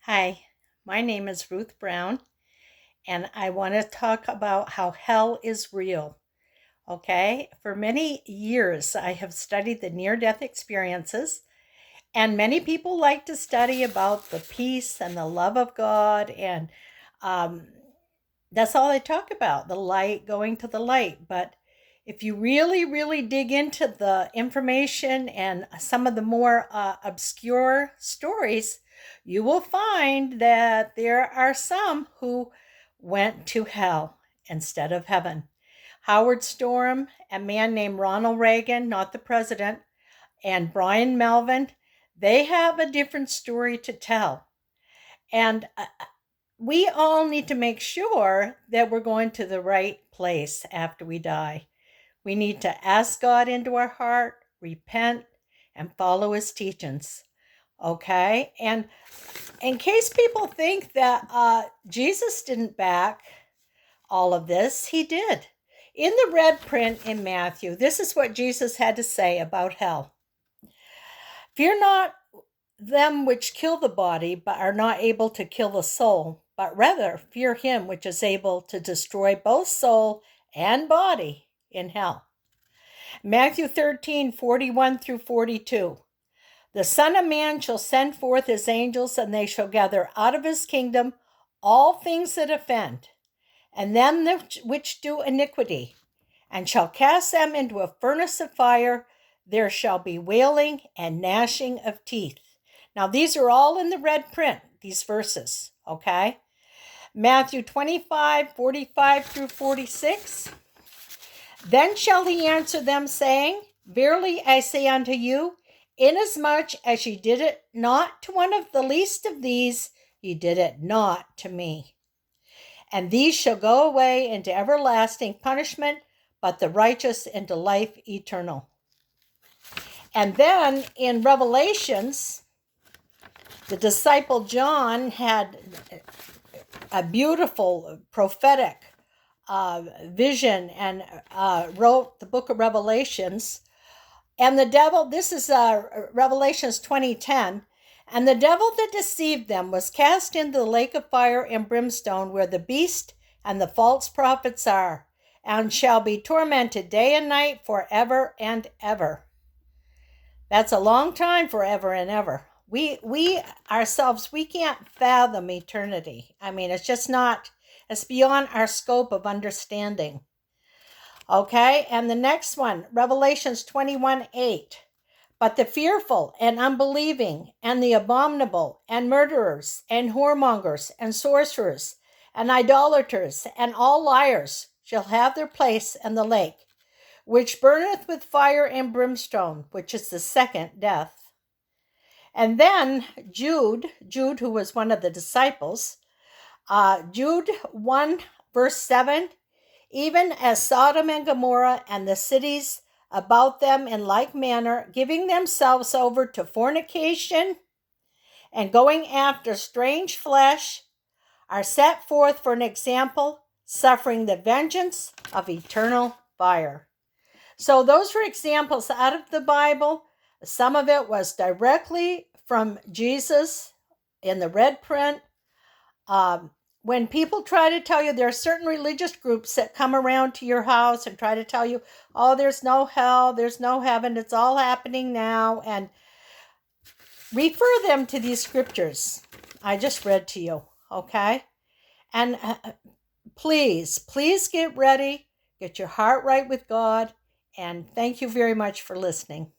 Hi, my name is Ruth Brown, and I want to talk about how hell is real. Okay, for many years, I have studied the near death experiences, and many people like to study about the peace and the love of God, and um, that's all they talk about, the light, going to the light. But if you really, really dig into the information and some of the more obscure stories, you will find that there are some who went to hell instead of heaven. Howard Storm, a man named Ronald Reagan, not the president, and Brian Melvin, they have a different story to tell. And we all need to make sure that we're going to the right place after we die. We need to ask God into our heart, repent, and follow his teachings. Okay? And in case people think that Jesus didn't back all of this, he did. In the red print in Matthew, this is what Jesus had to say about hell. Fear not them which kill the body, but are not able to kill the soul, but rather fear him which is able to destroy both soul and body in hell. Matthew 13:41 through 42. The Son of Man shall send forth his angels, and they shall gather out of his kingdom all things that offend, and them which do iniquity, and shall cast them into a furnace of fire. There shall be wailing and gnashing of teeth. Now, these are all in the red print, these verses, okay? Matthew 25:45 through 46. Then shall he answer them, saying, Verily I say unto you, inasmuch as ye did it not to one of the least of these, ye did it not to me. And these shall go away into everlasting punishment, but the righteous into life eternal. And then in Revelations, the disciple John had a beautiful prophetic vision and wrote the book of Revelations. And the devil, this is Revelations 20:10, and the devil that deceived them was cast into the lake of fire and brimstone, where the beast and the false prophets are, and shall be tormented day and night forever and ever. That's a long time, forever and ever. We ourselves, we can't fathom eternity. I mean, it's just not, it's beyond our scope of understanding. Okay, and the next one, Revelations 21:8. But the fearful and unbelieving and the abominable and murderers and whoremongers and sorcerers and idolaters and all liars shall have their place in the lake, which burneth with fire and brimstone, which is the second death. And then Jude, who was one of the disciples, Jude 1 verse 7, even as Sodom and Gomorrah and the cities about them in like manner, giving themselves over to fornication and going after strange flesh, are set forth for an example, suffering the vengeance of eternal fire. So those were examples out of the Bible. Some of it was directly from Jesus in the red print. When people try to tell you, there are certain religious groups that come around to your house and try to tell you, oh, there's no hell, there's no heaven, it's all happening now, and refer them to these scriptures I just read to you, okay? And please get ready, get your heart right with God, and thank you very much for listening.